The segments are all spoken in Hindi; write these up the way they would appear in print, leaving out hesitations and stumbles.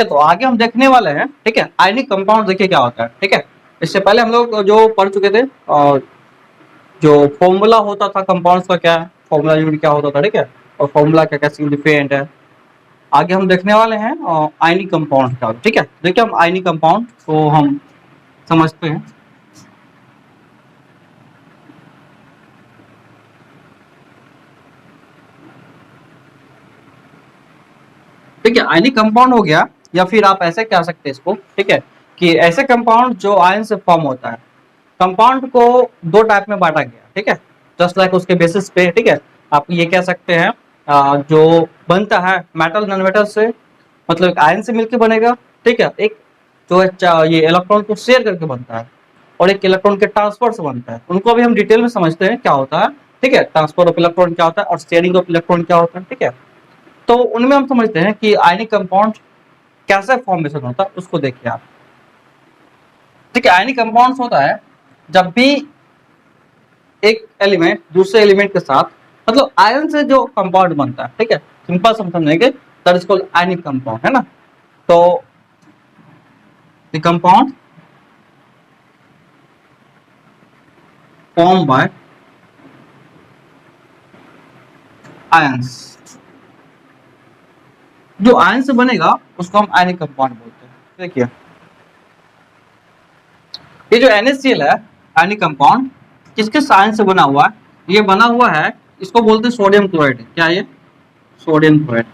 ओके, तो आगे हम देखने वाले हैं, ठीक है, आयनिक कंपाउंड देखिए क्या होता है, ठीक है। इससे पहले हम लोग जो पढ़ चुके थे, और जो फॉर्मूला होता था कंपाउंड्स का, क्या है फॉर्मूला, यूनिट क्या होता था, ठीक है, और फॉर्मूला क्या क्या सिग्निफिकेंट है। आगे हम देखने वाले हैं आयनिक कंपाउंड का, ठीक है। देखिए हम आयनिक कंपाउंड को हम समझते हैं। ठीक है, आयनिक कंपाउंड हो गया, या फिर आप ऐसे कह सकते हैं इसको, ठीक है, कि ऐसे कंपाउंड जो आयन से फॉर्म होता है। कंपाउंड को दो टाइप में बांटा गया, ठीक है, जस्ट लाइक उसके बेसिस पे, ठीक है। आप ये कह सकते हैं जो बनता है मेटल नॉन मेटल से, मतलब एक आयन से मिलकर बनेगा, ठीक है, एक जो है ये इलेक्ट्रॉन को शेयर करके बनता है, और एक इलेक्ट्रॉन के ट्रांसफर से बनता है। उनको भी हम डिटेल में समझते हैं क्या होता है, ठीक है, ट्रांसफर ऑफ इलेक्ट्रॉन क्या होता है और शेयरिंग ऑफ इलेक्ट्रॉन क्या होता है, ठीक है। तो उनमें हम समझते हैं कि आयनिक कंपाउंड कैसे फॉर्मेशन होता है, उसको देखिए आप। ठीक है, आयनिक कंपाउंड्स होता है जब भी एक एलिमेंट दूसरे एलिमेंट के साथ, मतलब आयन से जो कंपाउंड बनता है, ठीक है, सिंपल समझेंगे, that is called ionic compound, है ना। तो the compound form by ions, जो आयन से बनेगा उसको हम आयनिक कंपाउंड बोलते हैं। देखिए ये जो NaCl है, आयनिक कंपाउंड, किसके साइन से बना हुआ है? ये बना हुआ है, इसको बोलते हैं सोडियम क्लोराइड। क्या ये? Sodium chloride.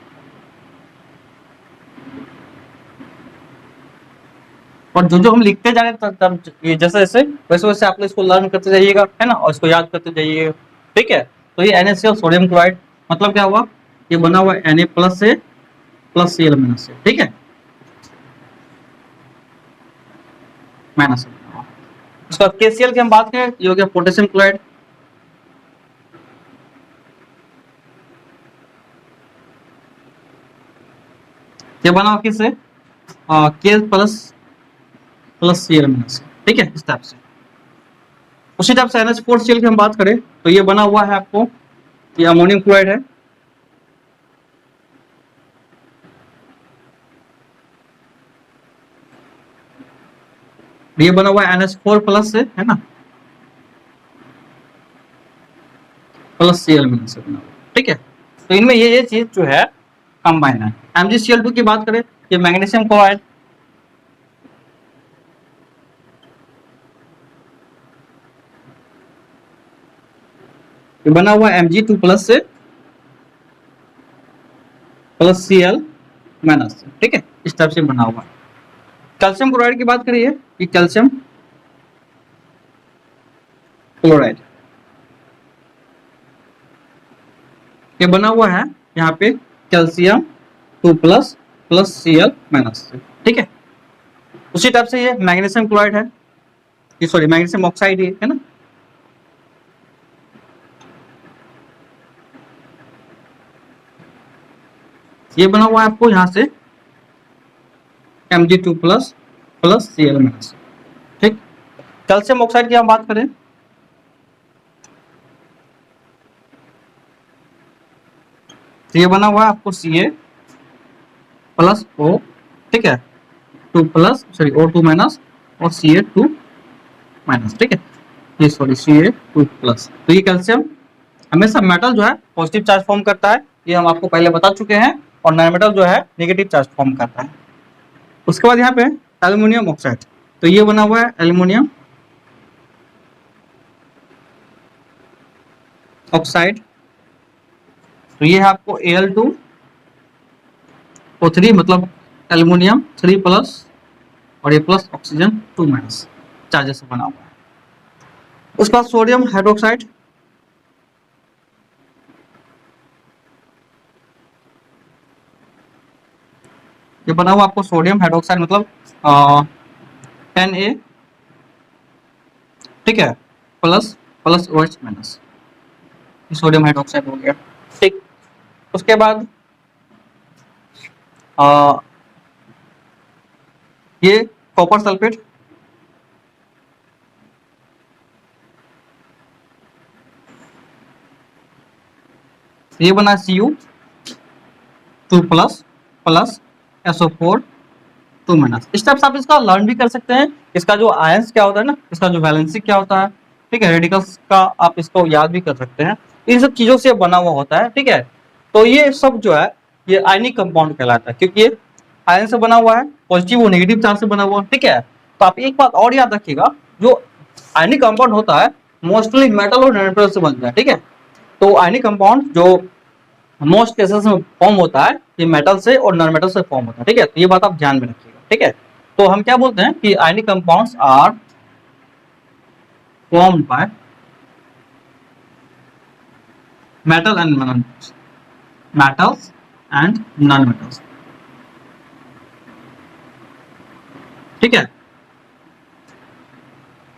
और जो जो हम लिखते जा रहे हैं, ये जैसे जैसे वैसे वैसे आप इसको लर्न करते जाइएगा, है ना, और इसको याद करते जाइएगा, ठीक है। तो ये NaCl सोडियम क्लोराइड, मतलब क्या हुआ, ये बना हुआ है Na प्लस से प्लस Cl माइनस से, ठीक है, माइनस से। उसके बाद KCl की हम बात करें, ये हो गया पोटेशियम क्लोराइड। ये बना हुआ किससे? K plus plus Cl minus, ठीक है, इस टाइप से। उसी टाइप से NH4Cl की हम बात करें तो ये बना हुआ है आपको, ये अमोनियम क्लोराइड है, ये बना हुआ है NH4 प्लस से, है ना, प्लस Cl माइनस से बना हुआ, ठीक है। तो इनमें ये चीज जो है कंबाइन है। MgCl2 की बात करें, ये मैग्नीशियम क्लोराइड, ये बना हुआ है Mg2 प्लस से प्लस Cl माइनस से, ठीक है, इस टाइप से बना हुआ है। कैल्शियम क्लोराइड की बात करिए, ये कैल्शियम क्लोराइड, ये बना हुआ है यहाँ पे calcium 2 plus plus Cl minus से, ठीक है। उसी टाइप से ये मैग्नीशियम क्लोराइड है, ये सॉरी मैग्नीशियम ऑक्साइड है ना, ये बना हुआ है आपको यहाँ से Mg2 plus plus Cl minus, ठीक। कैल्शियम ऑक्साइड की हम बात करें, तो ये बना हुआ है आपको Ca प्लस O, ठीक है, 2 प्लस सॉरी O2 माइनस और Ca2 माइनस, ठीक है, ये सॉरी Ca2 प्लस। तो ये कैल्शियम हमेशा मेटल जो है पॉजिटिव चार्ज फॉर्म करता है, ये हम आपको पहले बता चुके हैं, और नॉन मेटल जो है नेगेटिव चार्ज फॉर्म करता है। उसके बाद यहाँ पे एल्युमिनियम ऑक्साइड, तो ये बना हुआ है एल्युमिनियम ऑक्साइड, तो ये है आपको Al2O3, मतलब एल्युमिनियम 3 प्लस और ये प्लस ऑक्सीजन 2 माइनस चार्जेस से बना हुआ है। उसके बाद सोडियम हाइड्रोक्साइड, ये बना हुआ आपको सोडियम हाइड्रोक्साइड, मतलब Na, ठीक है, plus plus OH minus, sodium hydroxide हो गया, ठीक। उसके बाद ये कॉपर सल्फेट, ये बना Cu2 plus plus SO4 2 minus. इस टाइप से आप इसका लर्न भी कर सकते हैं, इसका जो आयंस क्या होता है ना, इसका जो वैलेंसी क्या होता है, ठीक है, रेडिकल्स का आप इसको याद भी कर सकते हैं। इन सब चीजों से बना हुआ होता है, ठीक है। तो ये सब जो है ये आयनिक कंपाउंड कहलाता है, क्योंकि ये आयन से बना हुआ है, पॉजिटिव और नेगेटिव चार्ज से बना हुआ है, ठीक है। तो आप एक बात और याद रखिएगा, जो आयनिक कंपाउंड होता है मोस्टली मेटल और नॉन मेटल से बनता है, ठीक है। तो आयनिक कंपाउंड जो मोस्ट केसेस में फॉर्म होता है ये मेटल से और नॉन मेटल से फॉर्म होता है, ठीक है। तो ये बात आप ध्यान में रखिएगा, ठीक है। तो हम क्या बोलते हैं कि ionic compounds are formed by metal and non metals and non metals, ठीक है।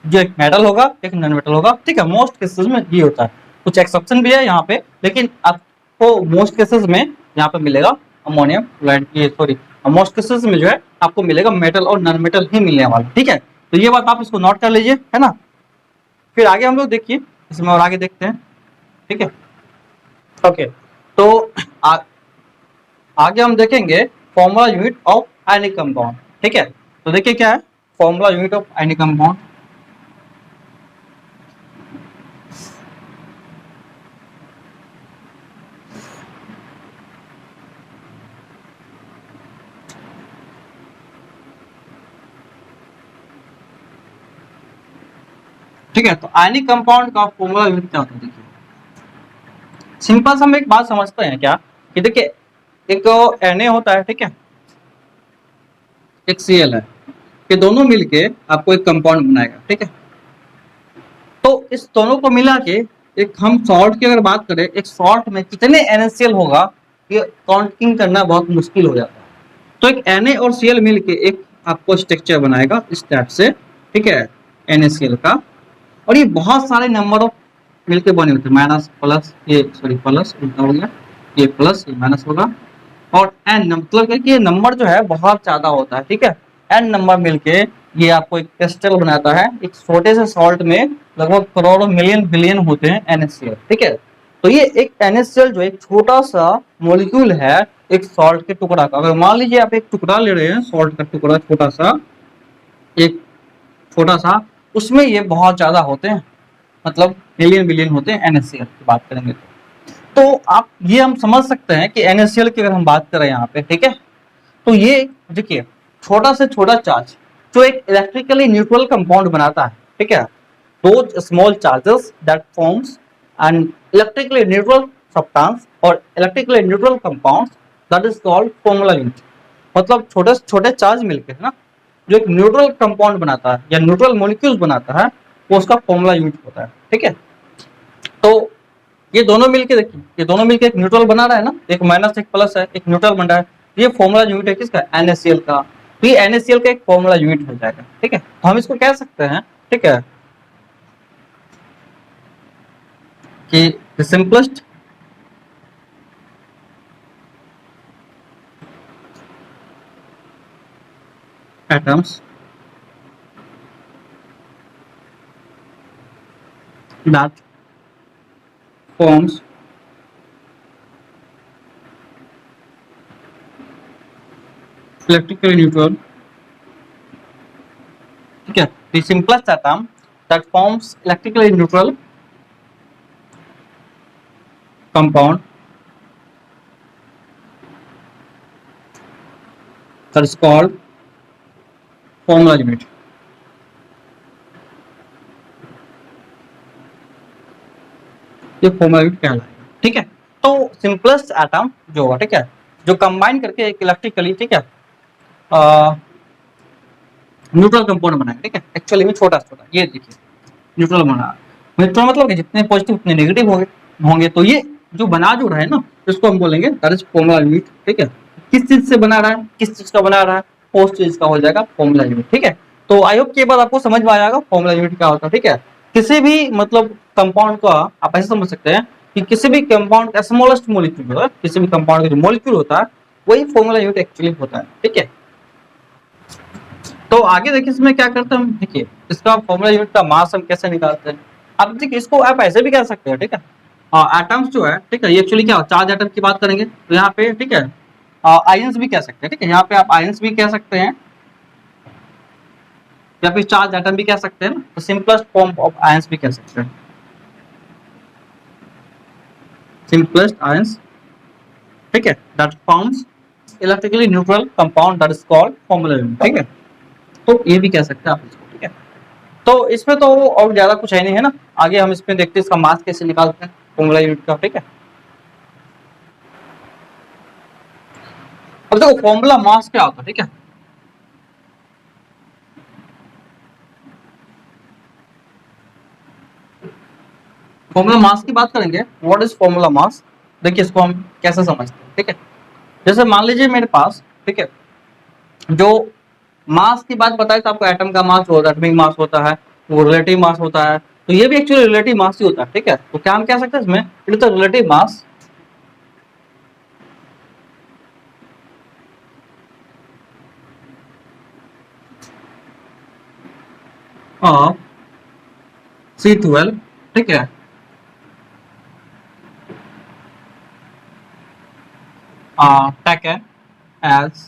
जो एक मेटल होगा एक नॉन मेटल होगा, ठीक है। मोस्ट केसेस में ये होता है, कुछ एक्सेप्शन भी है यहाँ पे, लेकिन आपको मोस्ट केसेस में यहाँ पे मिलेगा अमोनियम क्लोराइड, ये सॉरी मोस्ट केसेस में जो है आपको मिलेगा मेटल और नॉन मेटल ही मिलने वाला, ठीक है। तो ये बात आप इसको नोट कर लीजिए, है ना। फिर आगे हम लोग देखिए इसमें और आगे देखते हैं, ठीक है। ओके, तो आगे हम देखेंगे formula unit of ionic compound, ठीक है। तो देखिए क्या है formula unit of ionic compound. ठीक है, तो आयनिक कंपाउंड का फॉर्मूला यूनिट क्या होता है, देखिए सिंपल से हम एक बात समझते हैं क्या कि देखिए एक Na होता है, ठीक है, एक Cl है, ये दोनों मिलके आपको एक कंपाउंड बनाएगा, ठीक है। तो इस दोनों को मिला के एक हम सॉल्ट की अगर बात करें, एक सॉल्ट में कितने NaCl होगा ये काउंटिंग करना बहुत मुश्किल हो जाता है। तो एक Na और Cl मिलके एक आपको स्ट्रक्चर बनाएगा इस टाइप से, ठीक है, NaCl का। और ये बहुत सारे नंबर ऑफ मिलके बने होते हैं, माइनस प्लस, ये सॉरी प्लस उल्टा हो गया, ये प्लस ये माइनस होगा, और n मतलब कि ये नंबर जो है बहुत ज्यादा होता है, ठीक है। n नंबर मिलके ये आपको एक क्रिस्टल बनाता है। एक छोटे से सॉल्ट में लगभग करोड़ों मिलियन बिलियन होते हैं NaCl, ठीक है। तो ये एक NaCl जो एक छोटा सा मॉलिक्यूल है एक सॉल्ट के टुकड़ा का, अगर मान लीजिए आप एक टुकड़ा ले रहे हैं सॉल्ट का टुकड़ा छोटा सा, एक छोटा सा, उसमें ये बहुत ज्यादा होते हैं, मतलब मिलियन बिलियन होते हैं NaCl की बात करेंगे तो आप ये हम समझ सकते हैं कि NaCl की अगर हम बात करें यहाँ पे, ठीक है, तो ये देखिए छोटा से छोटा चार्ज जो एक इलेक्ट्रिकली न्यूट्रल कंपाउंड बनाता है, ठीक है, दो small charges that forms an electrically neutral substance और electrically neutral compounds that is called formula unit. मतलब छोटे से छोटे चार्ज मिलकर है ना जो एक न्यूट्रल कंपाउंड बनाता है या न्यूट्रल मॉलिक्यूल्स बनाता है वो उसका फॉर्मूला यूनिट होता है, ठीक है। तो ये दोनों मिलके देखिए, ये दोनों मिलके एक न्यूट्रल बना रहा है ना, एक माइनस एक प्लस है, एक न्यूट्रल बन रहा है। ये फॉर्मूला यूनिट है किसका, NaCl का। तो ये NaCl का एक फॉर्मूला यूनिट हो जाएगा, ठीक है। तो हम इसको कह सकते हैं, ठीक है, कि the simplest atoms that forms electrically neutral, ठीक है, the simplest atom that forms electrically neutral compound that is called formula unit। ये फॉर्मूला यूनिट कहलाएगा, ठीक है। तो सिंपलेस्ट एटम जो होगा, ठीक है, जो कंबाइन करके एक इलेक्ट्रिकली, ठीक है, न्यूट्रल कंपाउंड बनाएगा, ठीक है, एक्चुअली में छोटा छोटा, ये देखिए न्यूट्रल बना, न्यूट्रल मतलब कि जितने पॉजिटिव उतने नेगेटिव होंगे, तो ये जो बना जो रहा है ना इसको हम बोलेंगे दैट इज फॉर्मूला यूनिट, ठीक है। किस चीज से बना रहा है, किस चीज का बना रहा है, उस चीज का हो जाएगा फॉर्मूला यूनिट, ठीक है। तो आई होप कि ये बात आपको समझ में आएगा फॉर्मूला यूनिट क्या होता है, ठीक है। किसी भी मतलब कंपाउंड का आप ऐसे समझ सकते हैं कि किसी भी कंपाउंड का स्मॉलेस्ट मॉलिक्यूल होता है, किसी भी कंपाउंड का जो मॉलिक्यूल होता है वही फॉर्मूला यूनिट एक्चुअली होता है, ठीक है। तो आगे देखिए इसमें क्या करते हैं हम, देखिए इसका फॉर्मूला यूनिट का मास हम कैसे निकालते हैं। अब देखिए इसको आप ऐसे भी कह सकते हैं, ठीक है, एटम्स जो है, ठीक है, ये एक्चुअली क्या चार्ज एटम की बात करेंगे तो यहाँ पे, ठीक है, आयंस भी कह सकते हैं, ठीक है, यहाँ पे आप आयंस भी कह सकते हैं, या फिर चार्ज एटम भी कह सकते हैं ना, तो सिंपलेस्ट फॉर्म ऑफ आयंस भी कह सकते हैं, सिंपलेस्ट आयंस, ठीक है, that forms electrically neutral compound that is called formula unit, ठीक है, तो ये भी कह सकते हैं आप इसको, ठीक है। तो इसमें तो और ज्यादा कुछ है नहीं है ना, आगे हम इसमें देखते हैं इसका मास कैसे निकालते हैं फॉर्मूला यूनिट का, ठीक है। अब देखो फॉर्मूला मास क्या होता है, ठीक है, फॉर्मूला मास की बात करेंगे, व्हाट इज फॉर्मूला मास, देखिए इसको हम कैसे समझते हैं, ठीक है। जैसे मान लीजिए मेरे पास, ठीक है, जो मास की बात बताए तो आपको एटम का मास होता है, एटॉमिक मास होता है, वो रिलेटिव मास होता है, तो ये भी एक्चुअली रिलेटिव मास ही होता है, ठीक है। तो क्या हम कह सकते हैं इसमें, it is the relative mass of C12, ठीक है, taken as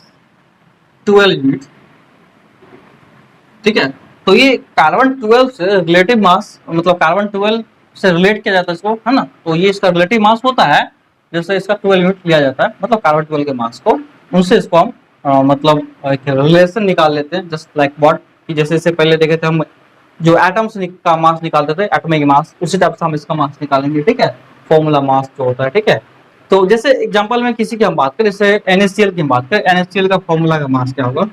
12 यूनिट, ठीक है। तो ये कार्बन 12 से रिलेटिव मास, मतलब कार्बन 12 से रिलेट किया जाता है इसको, है ना, तो ये इसका रिलेटिव मास होता है, जैसे इसका 12 यूनिट लिया जाता है, मतलब कार्बन 12 के मास को, उनसे इसको हम मतलब एक रिलेशन निकाल लेते हैं, जस्ट लाइक व्हाट, कि जैसे इससे पहले देखे थे हम जो एटम्स का मास निकालते थे, एटॉमिक मास, उसी टाइप से हम इसका मास निकालेंगे, ठीक है, फॉर्मूला मास जो होता है, ठीक है। तो जैसे एग्जांपल में किसी की हम बात करें, जैसे NaCl की बात करें, NaCl का फॉर्मूला का मास क्या होगा,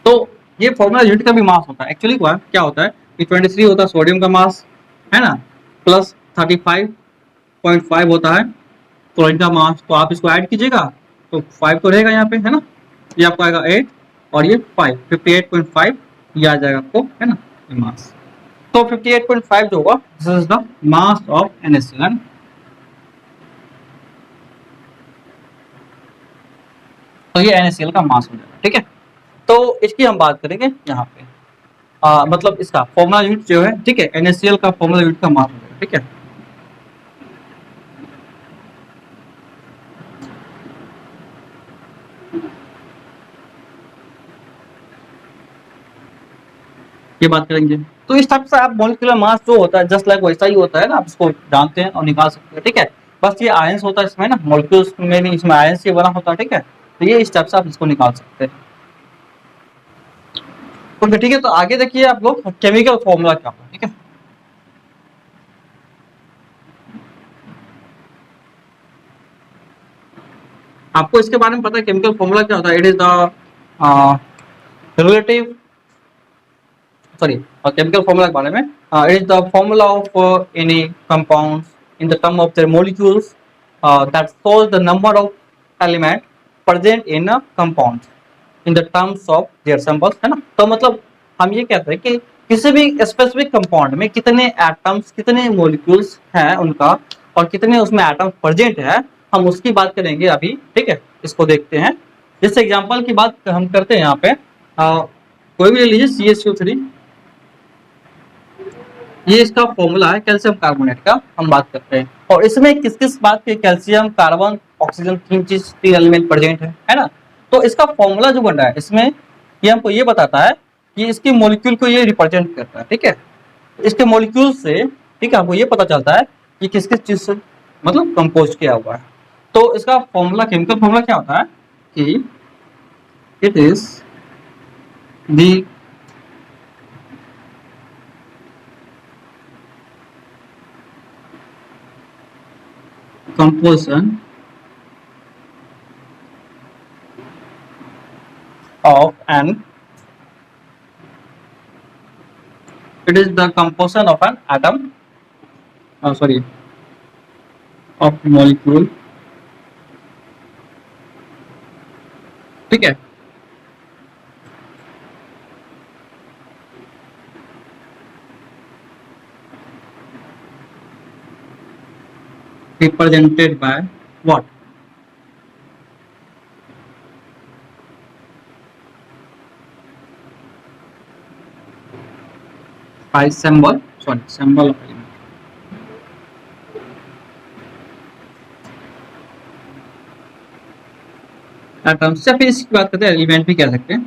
तो ये फॉर्मूला यूनिट का भी मास होता है, एक्चुअली क्या होता है कि 23 होता है सोडियम का मास, है ना, प्लस 35.5 होता है क्लोरीन का मास, तो आप इसको ऐड कीजिएगा तो 5 तो रहेगा यहाँ पे, है ना, ये आपको आएगा 8 और ये 5, 58.5 ये आ जाएगा आपको, है ना, ये मास। तो 58.5 जो होगा this is the mass of NaCl, तो ये NaCl का मास हो जाएगा, ठीक है। तो इसकी हम बात करेंगे यहाँ पे, मतलब इसका फॉर्मूला यूनिट जो है, ठीक है, NaCl का फॉर्मूला यूनिट का मास हो जाएगा, ठीक है। ये बात करेंगे, तो इस टाइप से आप मॉलिक्यूलर मास जो होता है जस्ट लाइक वैसा ही होता है ना, आप इसको जानते हैं और निकाल सकते हैं, ठीक है। बस ये आयंस होता है इसमें ना, मॉलिक्यूल्स में नहीं, इसमें आयंस ही बना होता है, ठीक है, तो ये इस टाइप से आप इसको निकाल सकते हैं, ओके, ठीक है। तो आगे देखिए आप लोग केमिकल फॉर्मूला क्या होता है, ठीक है, आपको इसके बारे में पता है केमिकल फॉर्मूला क्या होता है, it is the relative, sorry, chemical formula के बारे में, it is the formula of any compounds in the term of their molecules that shows the number of element present in a compound in the terms of their symbols, है ना। तो मतलब हम ये कहते हैं कि किसी भी स्पेसिफिक कंपाउंड में कितने एटम्स, कितने मॉलिक्यूल्स हैं उनका, और कितने उसमें एटम्स प्रेजेंट है, हम उसकी बात करेंगे अभी, ठीक है। इसको देखते हैं, जैसे एग्जांपल की बात हम करते हैं यहाँ पे, कोई भी ले लीजिए CH2 ये इसका फॉर्मूला है कैल्शियम कार्बोनेट का, हम बात करते हैं, और इसमें किस किस बात के कैल्शियम, कार्बन, ऑक्सीजन, तीन एलिमेंट प्रेजेंट है ना। तो इसका फॉर्मूला जो बन रहा है इसमें, ये हमको ये बताता है कि इसके मॉलिक्यूल को ये रिप्रेजेंट करता है, ठीक है, इसके मॉलिक्यूल से, ठीक है, हमको ये पता चलता है कि किस किस चीज से मतलब कंपोज किया हुआ है। तो इसका फॉर्मूला, केमिकल फॉर्मूला क्या होता है कि it is the composition of an, it is the composition of an atom, sorry, of molecule, ठीक है, represented by what, by symbol, sorry, symbol of element, atoms, या फिर इसकी बात करते हैं एलिमेंट भी कह सकते हैं,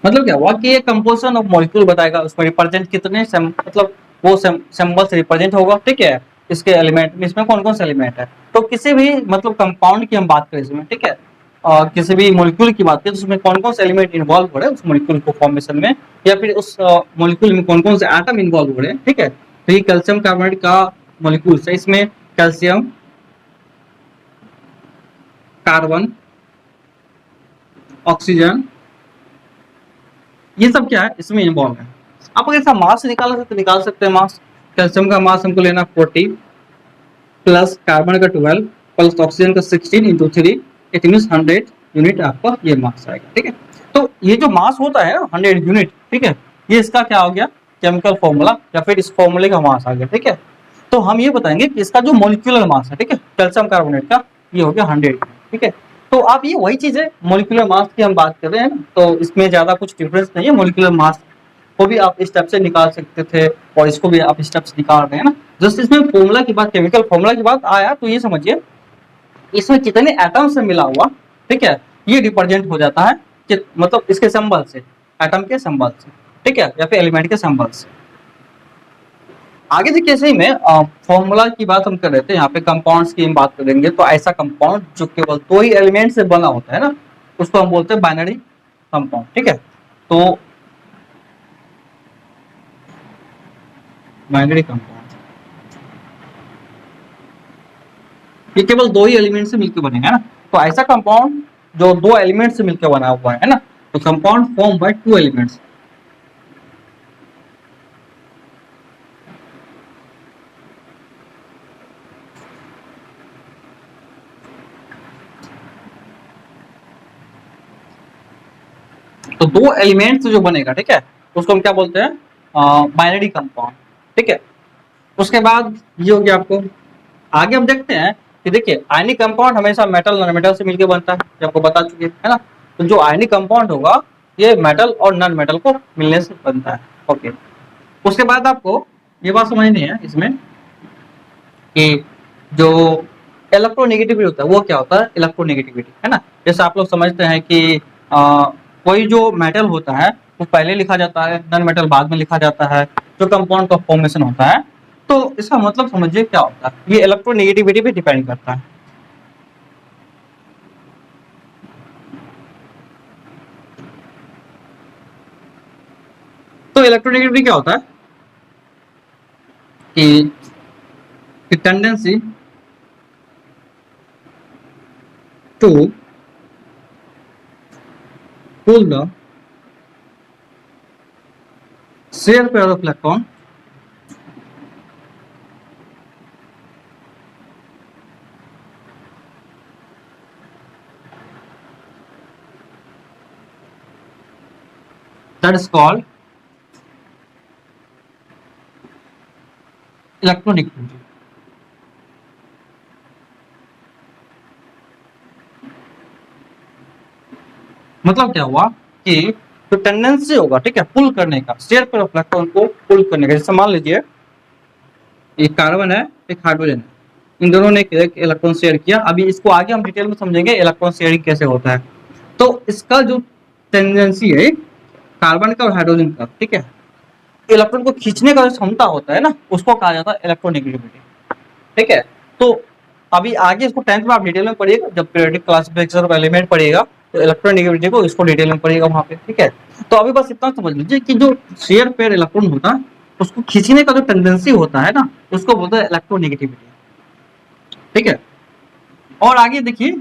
मतलब क्या हुआ कि ये कंपोजिशन ऑफ मॉलिक्यूल बताएगा, उसमें रिप्रेजेंट कितने मतलब वो सिंबल से रिप्रेजेंट होगा, ठीक है, इसके एलिमेंट में, इसमें कौन कौन से एलिमेंट है। तो किसी भी मतलब कंपाउंड की हम बात करें इसमें, ठीक है, किसी भी मॉलिक्यूल की बात करें तो उसमें कौन कौन से एलिमेंट इन्वॉल्व हो रहे हैं उस मॉलिक्यूल को फॉर्मेशन में, या फिर उस मॉलिक्यूल में कौन कौन से एटम इन्वॉल्व हो रहे हैं, ठीक है। तो ये कैल्शियम कार्बोनेट का मॉलिक्यूल है, इसमें कैल्शियम, कार्बन, ऑक्सीजन, ये सब क्या है इसमें इन्वॉल्व है। आप अगर इसका मास निकालना है तो निकाल सकते हैं मास। कैल्शियम का मास हमको लेना 40 प्लस कार्बन का 12 प्लस ऑक्सीजन का 16 इंटू 3, इट मीन 100 यूनिट आपका ये मास आएगा, ठीक है। तो ये जो मास होता है 100 यूनिट, ठीक है, ये इसका क्या हो गया केमिकल फॉर्मूला, या फिर इस फॉर्मूले का मास आ गया, ठीक है। तो हम ये बताएंगे कि इसका जो मॉलिक्यूलर मास है, ठीक है, कैल्शियम कार्बोनेट का, ये हो गया 100, ठीक है। तो आप ये वही चीज है, मॉलिक्यूलर मास की हम बात कर रहे हैं, तो इसमें ज्यादा कुछ डिफरेंस नहीं है। मॉलिक्यूलर मास को भी आप इस स्टेप से निकाल सकते थे और इसको भी आप इस स्टेप से निकाल रहे हैं ना। जस्ट इसमें फॉर्मूला की बात, केमिकल फॉर्मूला की बात आया तो ये समझिए इसमें कितने एटम से मिला हुआ, ठीक है, ये रिप्रेजेंट हो जाता है कि मतलब इसके सिंबल से, एटम के सिंबल से, ठीक है, या फिर एलिमेंट के सिंबल से। आगे देखिए सही में फॉर्मूला की बात हम कर रहे थे, यहाँ पे कंपाउंड्स की हम बात करेंगे। तो ऐसा कंपाउंड जो केवल दो ही एलिमेंट से बना होता है ना, उसको हम बोलते हैं बाइनरी कंपाउंड, ठीक है। तो बाइनरी कंपाउंड ये केवल दो ही एलिमेंट से मिलकर बनेगा ना। तो ऐसा कंपाउंड जो दो एलिमेंट से मिलकर बना हुआ है ना, तो compound form by two elements. तो दो एलिमेंट से जो बनेगा, ठीक है, उसको हम क्या बोलते हैं, बाइनरी कंपाउंड, ठीक है। उसके बाद ये हो गया आपको। आगे हम देखते हैं कि देखिए आयनिक कंपाउंड हमेशा मेटल नॉन मेटल से मिलकर बनता है, जो आपको बता चुके हैं, है ना। तो जो आयनिक कंपाउंड होगा ये मेटल और नॉन मेटल को मिलने से बनता है, ओके। उसके बाद आपको ये बात समझनी है इसमें कि जो इलेक्ट्रोनेगेटिविटी होता है वो क्या होता है, इलेक्ट्रोनेगेटिविटी, है ना। जैसे आप लोग समझते हैं कि कोई जो मेटल होता है वो पहले लिखा जाता है, नॉन मेटल बाद में लिखा जाता है, जो कंपाउंड का फॉर्मेशन होता है। तो इसका मतलब समझिए क्या होता है, ये इलेक्ट्रोनेगेटिविटी पे डिपेंड करता है। तो इलेक्ट्रोनेगेटिविटी क्या होता है कि tendency to pull the share pair of electron that is called electronegativity। मतलब क्या हुआ कि तो टेंडेंसी होगा, ठीक है, पुल करने का, शेयर पेयर ऑफ इलेक्ट्रॉन को पुल करने का। जैसे मान लीजिए एक कार्बन है, एक हाइड्रोजन है, इन दोनों ने एक इलेक्ट्रॉन शेयर किया। अभी इसको आगे हम डिटेल में समझेंगे इलेक्ट्रॉन शेयरिंग कैसे होता है। तो इसका जो टेंडेंसी है कार्बन का और हाइड्रोजन का, ठीक है, इलेक्ट्रॉन को खींचने का जो क्षमता होता है ना, उसको कहा जाता है इलेक्ट्रोनेगेटिविटी, ठीक है। तो अभी आगे इसको 10th में आप डिटेल में पढ़िएगा, जब पीरियोडिक क्लासिफिकेशन ऑफ एलिमेंट पढ़िएगा तो इलेक्ट्रोनेगेटिविटी को इसको डिटेल में पढ़िएगा वहां पे, ठीक है। तो अभी बस इतना समझ लीजिए कि जो शेयर पेयर इलेक्ट्रॉन होता है उसको खींचने का जो टेंडेंसी होता है ना, उसको बोलते हैं इलेक्ट्रोनेगेटिविटी, ठीक है। और आगे देखिए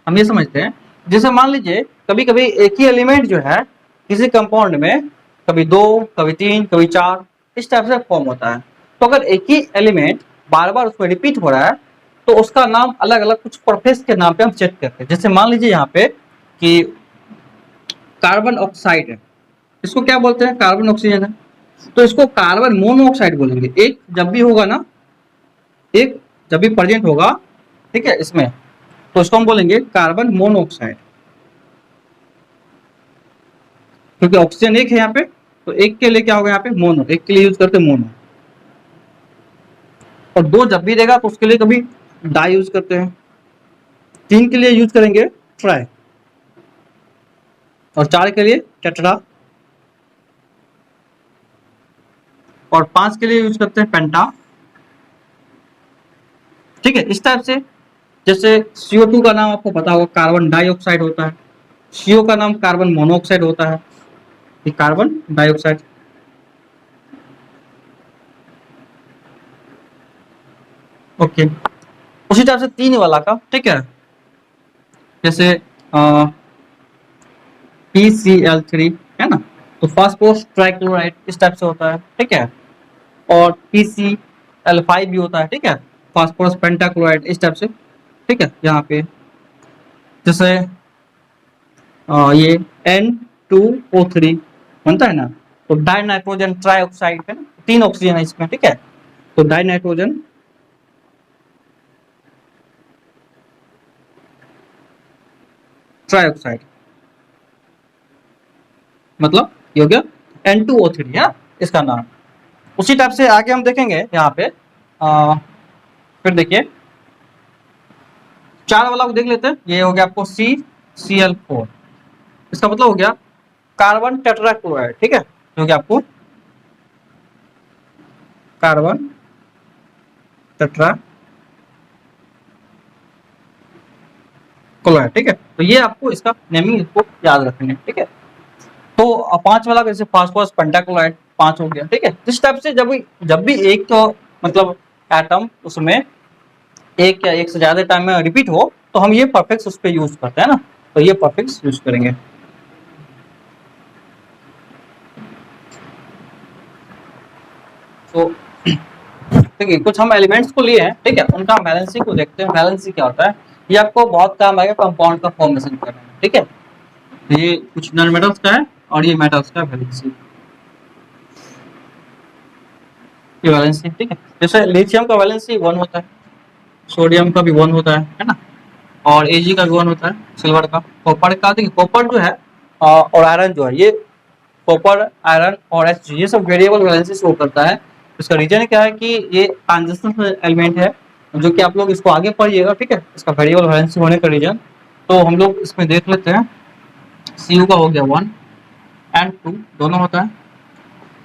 हम ये समझते हैं, जैसे मान लीजिए कभी कभी एक ही एलिमेंट जो है किसी कंपाउंड में कभी दो, कभी तीन, कभी चार, इस टाइप से फॉर्म होता है। तो अगर एक ही एलिमेंट बार बार उसमें रिपीट हो रहा है तो उसका नाम अलग अलग कुछ प्रोफेस के नाम पे हम सेट करते हैं। जैसे मान लीजिए यहाँ पे कि कार्बन ऑक्साइड है, इसको क्या बोलते हैं, कार्बन ऑक्सीजन है, तो इसको कार्बन मोनोऑक्साइड बोलेंगे। एक जब भी होगा ना, एक जब भी प्रेजेंट होगा, ठीक है, इसमें, तो इसको हम बोलेंगे कार्बन मोनोऑक्साइड, क्योंकि ऑक्सीजन एक है यहाँ पे, तो एक के लिए क्या होगा यहाँ पे मोनो, एक के लिए यूज करते हैं मोनो। और दो जब भी रहेगा तो उसके लिए कभी डाई यूज करते हैं, तीन के लिए यूज करेंगे ट्राई, और चार के लिए टेट्रा, और 5 के लिए यूज करते हैं पेंटा। ठीक है, इस टाइप से। जैसे CO2 का नाम आपको पता होगा कार्बन डाइऑक्साइड होता है, CO का नाम कार्बन मोनोऑक्साइड होता है, ये कार्बन डाइऑक्साइड। ओके, उसी टाइप से 3 वाला का, ठीक है, जैसे PCl3 है ना, तो फास्फोरस ट्राइक्लोराइड इस टाइप से होता है, ठीक है। और PCl5 भी होता है, ठीक है, फास्फोरस पेंटाक्लोराइड इस टाइप से, ठीक है। यहाँ पे जैसे ये N2O3 बनता है ना, तो डाई नाइट्रोजन ट्राइऑक्साइड है ना, 3 ऑक्सीजन है इसमें, ठीक है, तो डाई नाइट्रोजन ट्राइऑक्साइड, मतलब ये हो गया N2O3 है इसका नाम। उसी टाइप से आगे हम देखेंगे यहाँ पे, फिर देखिए 4 वाला को देख लेते हैं। ये हो गया आपको CCl4, इसका मतलब हो गया कार्बन टेट्राक्लोराइड, ठीक है, जो कि आपको कार्बन टेट्रा क्लोराइड, ठीक है। तो ये आपको इसका नेमिंग इसको याद रखना है, ठीक है। तो 5 वाला जैसे फास्फोरस पेंटाक्लोराइड 5 हो गया, ठीक है। इस टाइप से जब भी एक तो मतलब एटम उसमें एक या एक से ज्यादा टाइम में रिपीट हो, तो हम ये परफेक्स उस पर यूज करते हैं ना, तो ये परफेक्स यूज करेंगे। तो देखिए कुछ हम एलिमेंट्स को लिए हैं, ठीक है, उनका बैलेंसी को देखते हैं। बैलेंसी क्या होता है, ये आपको बहुत काम आएगा कंपाउंड का फॉर्मेशन करने में, ठीक है। तो ये कुछ नॉन मेटल्स का है और ये मेटल्स का बैलेंसी, ये बैलेंसी, ठीक है। जैसे लिथियम का बैलेंसी 1 होता है, सोडियम का भी 1 होता है ना, और Ag का भी 1 होता है, सिल्वर का। कॉपर का, देखिए कॉपर जो है और आयरन जो है, ये कॉपर, आयरन और Hg ये सब वेरिएबल बैलेंसी शो करता है। इसका रीजन क्या है कि ये ट्रांजिशनल एलिमेंट है, जो कि आप लोग इसको आगे पढ़िएगा, ठीक है, इसका वेरिएबल बैलेंसी होने का रीजन। तो हम लोग इसमें देख लेते हैं। Cu का हो गया 1 एंड 2 दोनों होता है,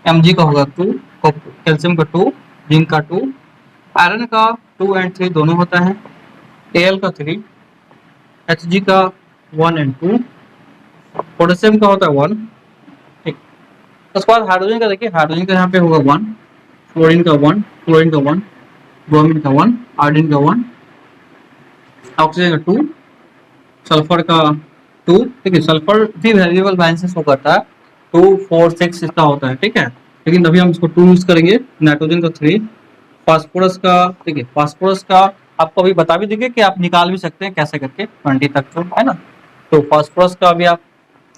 Mg का होगा 2, कैल्शियम का 2, जिंक का 2, आयरन का 2 एंड 3 दोनों होता है, Al का 3, Hg का 1 एंड 2, पोटेशियम का होता है 1, ठीक। उसके बाद हाइड्रोजन का देखिए, हाइड्रोजन का यहाँ पे होगा 1, फ्लोरीन का 1, क्लोरीन का 1, ब्रोमीन का 1, आयोडीन का 1, ऑक्सीजन का 2, सल्फर का 2, ठीक है। सल्फर भी वेरिएबल बैलेंस शो करता है, 2, 4, 6 इसका होता है, ठीक है, लेकिन अभी हम इसको 2 यूज करेंगे। नाइट्रोजन का 3, फास्फोरस का, ठीक है, फास्फोरस का आपको अभी बता भी देंगे कि आप निकाल भी सकते हैं कैसे करके 20 तक, तो है ना। तो फास्फोरस का भी आप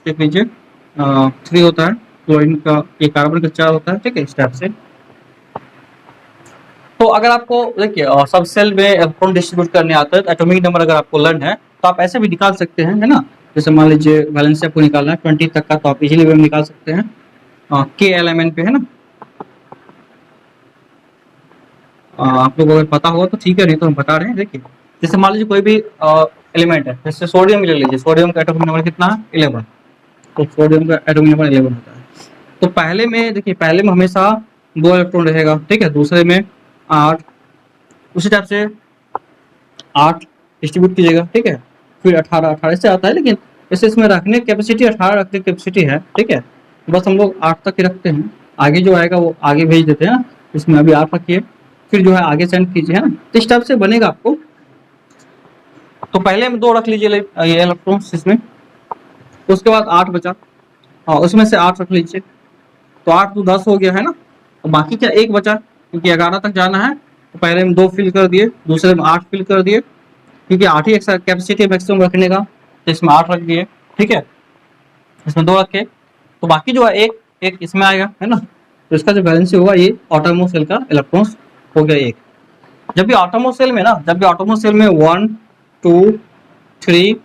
देख लीजिए 3 होता है, क्लोरीन का, ये कार्बन का 4 होता है, ठीक है, इस टाइप से। तो अगर आपको देखिए सब सेल में इलेक्ट्रॉन डिस्ट्रीब्यूट करने आता है, तो एटॉमिक नंबर अगर आपको लर्न है तो आप ऐसे भी निकाल सकते हैं, है ना। जैसे मान लीजिए वैलेंसी आपको निकालना है 20 तक का, तो आप इजीली निकाल सकते हैं KLMN पे, है ना। आप लोग अगर पता होगा तो ठीक है, नहीं तो हम बता रहे हैं। देखिए जैसे मान लीजिए कोई भी एलिमेंट है, जैसे सोडियम ले लीजिए, सोडियम का एटॉमिक नंबर कितना है 11, तो सोडियम का एटॉमिक नंबर 11 होता है। तो पहले में देखिए, पहले में हमेशा 2 इलेक्ट्रॉन रहेगा, ठीक है, दूसरे में 8, उसी टाइप से 8 डिस्ट्रीब्यूट कीजिएगा, ठीक है, फिर 18, 18 से आता है, लेकिन जैसे इसमें रखने की कैपेसिटी 18 रखने की कैपेसिटी है, ठीक है, बस हम लोग 8 तक ही रखते हैं। आगे जो आएगा वो आगे भेज देते हैं ना, इसमें अभी 8 रखिए, फिर जो है आगे सेंड कीजिए, है ना। तो इस टाइप से बनेगा आपको। तो पहले में 2 रख लीजिए ये इलेक्ट्रॉन्स इसमें, उसके बाद 8 बचा, और उसमें से 8 रख लीजिए, तो 8 तो 10 हो गया, है ना। तो बाकी क्या 1 बचा, क्योंकि 11 तक जाना है, तो पहले में 2 फिल कर दिए, दूसरे में 8 फिल कर दिए, क्योंकि 8 ही कैपेसिटी है मैक्सिमम रखने का, तो इसमें 8 रख दिए, ठीक है, इसमें 2 रखे, तो बाकी जो है एक इसमें आएगा, है ना। तो इसका जो बैलेंस होगा ये ऑटोमोस सेल का इलेक्ट्रॉन्स हो गया 1। जब भी ऑटोमोस सेल में ना, जब भी ऑटोमोस सेल में 1, 2, 3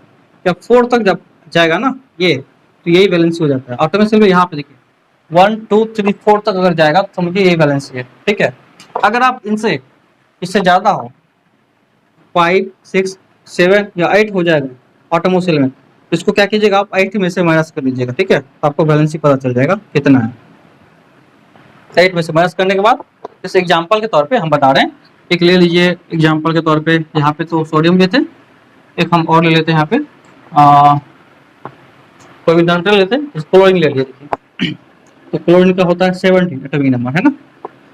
या 4 तक जब जाएगा ना ये, तो यही बैलेंस हो जाता है ऑटोमोस सेल में। यहाँ पे देखिए 1, 2, 3, 4 तक अगर जाएगा तो समझिए यही बैलेंस है, ठीक है। अगर आप इससे ज्यादा हो, 5, 6, 7 या 8 हो जाएगा ऑटोमोस सेल में, तो तो इसको क्या कीजिएगा, आप 8 में से माइनस कर लीजिएगा, ठीक है, तो आपको वैलेंसी पता चल जाएगा कितना है। 8 में से माइनस करने के बाद इस एग्जांपल के तौर पे हम बता रहे हैं, एक ले लीजिए एग्जांपल के तौर पे, यहाँ पे तो सोडियम लेते हैं, एक हम और ले लेते हैं यहाँ पे कोई भी डंटल लेते हैं, क्लोरीन ले लिए, देखिए तो क्लोरीन का होता है 17 एटॉमिक नंबर, है ना।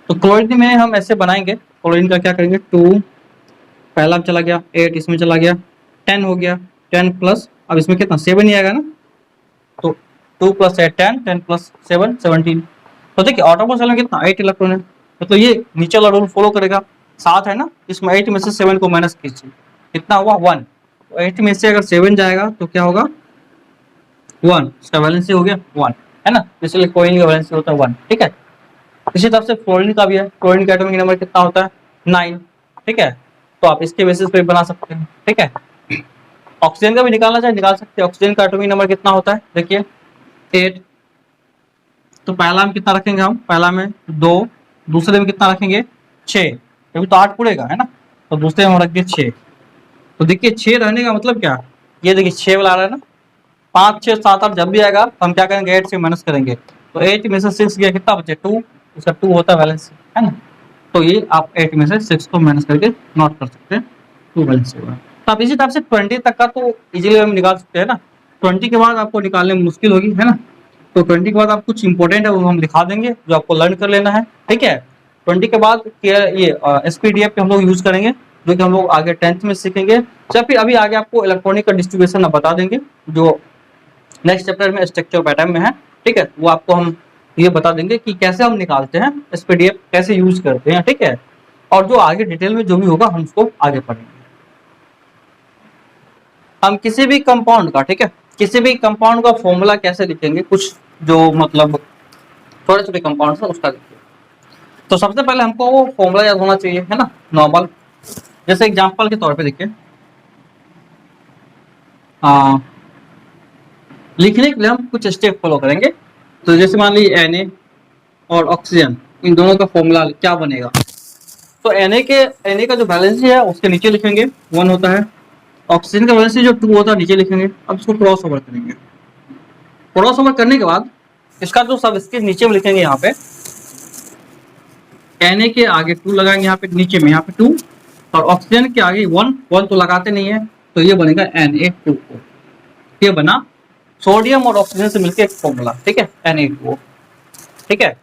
तो क्लोरीन में हम ऐसे बनाएंगे, क्लोरीन का क्या करेंगे, 2 पहला चला गया, 8 इसमें चला गया, 10 हो गया, 10 प्लस अब इसमें कितना 7 ही आएगा ना, तो 2 प्लस 8 10, 10 प्लस 7 17। तो देखिए ऑटोमोबाइल सेल में कितना 8 इलेक्ट्रॉन है, मतलब ये नीचे वाला रूल फॉलो करेगा, 7 है ना, इसमें 8 में से 7 को माइनस कीजिए, कितना हुआ 1। तो 8 में से अगर 7 जाएगा तो क्या होगा 1, इसका वैलेंसी हो गया 1, है ना, इसलिए कोइन का वैलेंसी होता है 1, ठीक है। इसी तरह से फ्लोरीन का भी है, फ्लोरीन का एटॉमिक नंबर कितना होता है 9, ठीक है, तो आप इसके बेसिस पे बना सकते हैं, ठीक है। ऑक्सीजन का भी निकालना चाहे निकाल सकते हैं, ऑक्सीजन का एटॉमिक नंबर कितना होता है, देखिए 8। तो पहला में कितना रखेंगे हम, पहला में 2, दूसरे में कितना रखेंगे 6, अभी तो 8 पूरेगा, है ना, तो दूसरे में हम रख दिए 6। तो देखिए 6 रहने का मतलब क्या, ये देखिए 6 वाला आ रहा है ना, 5 6 7 8 जब भी आएगा तो हम क्या करेंगे 8 से माइनस करेंगे, तो 8 में से 6 गया, कितना बचे 2, इसका 2 होता है वैलेंसी, है ना। तो ये आप 8 में से 6 को माइनस करके नोट कर सकते हैं, 2 वैलेंसी होगा। तो आप इसी तरह से 20 तक का तो इजीली हम निकाल सकते हैं ना। 20 के बाद आपको निकालने में मुश्किल होगी, है ना, तो 20 के बाद आप कुछ इंपॉर्टेंट है वो हम दिखा देंगे जो आपको लर्न कर लेना है, ठीक है। 20 के बाद ये SPDF पे हम लोग यूज करेंगे, जो कि हम लोग आगे 10th में सीखेंगे, या फिर अभी आगे आपको इलेक्ट्रॉनिक का डिस्ट्रीब्यूशन आप बता देंगे, जो नेक्स्ट चैप्टर में स्ट्रक्चर पैटर्न में है, ठीक है, वो आपको हम ये बता देंगे कि कैसे हम निकालते हैं, SPDF कैसे यूज करते हैं, ठीक है। और जो आगे डिटेल में जो भी होगा हम उसको आगे पढ़ेंगे। हम किसी भी कंपाउंड का, ठीक है, किसी भी कंपाउंड का फॉर्मूला कैसे लिखेंगे, कुछ जो मतलब छोटे छोटे कंपाउंड है उसका लिखिए। तो सबसे पहले हमको वो फॉर्मूला याद होना चाहिए, है ना, नॉर्मल। जैसे एग्जांपल के तौर पे देखिए, लिखने के लिए हम कुछ स्टेप फॉलो करेंगे। तो जैसे मान लीजिए Na और ऑक्सीजन, इन दोनों का फॉर्मूला क्या बनेगा, तो Na का जो वैलेंसी है उसके नीचे लिखेंगे 1 होता है, ऑक्सीजन का वैलेंसी जो 2 होता है नीचे लिखेंगे। अब इसको क्रॉस ओवर करेंगे, क्रॉस ओवर करने के बाद इसका जो सब इसके नीचे में लिखेंगे, यहाँ पे Na के आगे 2 लगाएंगे, यहाँ पे नीचे में यहाँ पे 2, और ऑक्सीजन के आगे 1 तो लगाते नहीं है, तो ये बनेगा Na2O। ये बना सोडियम और ऑक्सीजन से मिलकर एक फॉर्मूला, ठीक है, Na2O, ठीक है।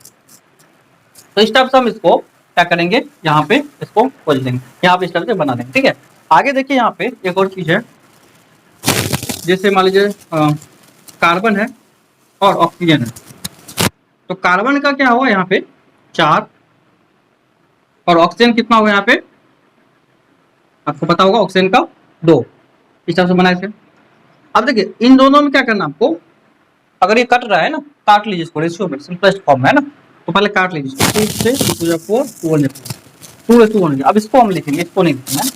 तो इस टाइप से हम इसको क्या करेंगे, यहाँ पे इसको खोल देंगे, यहाँ पे इस टाइप से बना देंगे, ठीक है। आगे देखिए यहाँ पे एक और चीज है, जैसे मान लीजिए कार्बन है और ऑक्सीजन है, तो कार्बन का क्या हुआ यहाँ पे 4 और ऑक्सीजन कितना होगा यहाँ पे, आपको पता होगा ऑक्सीजन का 2, इस टाइप से बनाए थे। अब देखिए इन दोनों में क्या करना आपको, अगर ये कट रहा है ना, काट लीजिए इसको रेशियो में, सिंपलेस्ट फॉर्म है ना, तो पहले काट लीजिए 2 से 2 2 1। अब इसको हम लिखेंगे, इसको नहीं लिखना है।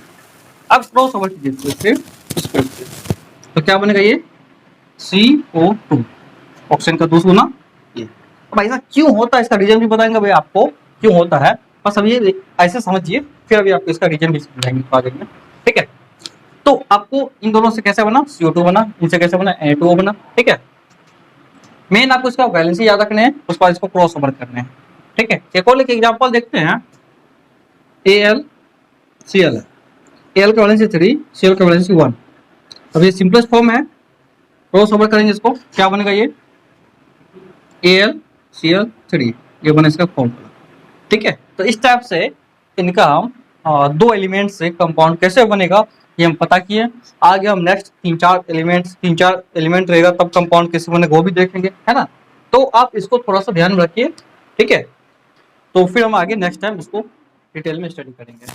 अब क्रॉस ओवर कीजिए इसको, तो क्या बनेगा ये CO2, ऑक्सीजन का दूसरा ना ये। अब ऐसा क्यों होता है, इसका रीजन भी बताएंगे भाई आपको क्यों होता है, बस अब ये ऐसे समझिए, फिर अभी आपको इसका रीजन भी समझाएंगे आगे में, ठीक है। तो आपको इन दोनों से कैसे बना CO2 बना, इनसे कैसे बना Na2O बना, ठीक है। मेन आपको इसका वैलेंसी याद रखने हैं, उसके बाद इसको क्रॉस ओवर करने हैं, ठीक है। एक और एग्जांपल देखते हैं, AlCl है, Al का वैलेंसी 3, Cl का वैलेंसी 1। अब ये सिंपलेस्ट फॉर्म है, क्रॉस ओवर करेंगे इसको, क्या बनेगा ये AlCl3, ये बना इसका फॉर्मूला, ठीक है। तो इस टाइप से इनका हम 2 एलिमेंट से कंपाउंड कैसे बनेगा ये हम पता किए। आगे हम नेक्स्ट 3-4 एलिमेंट रहेगा तब कंपाउंड कैसे बनेगा वो भी देखेंगे, है ना। तो आप इसको थोड़ा सा ध्यान में रखिए, ठीक है। तो फिर हम आगे नेक्स्ट टाइम इसको डिटेल में स्टडी करेंगे।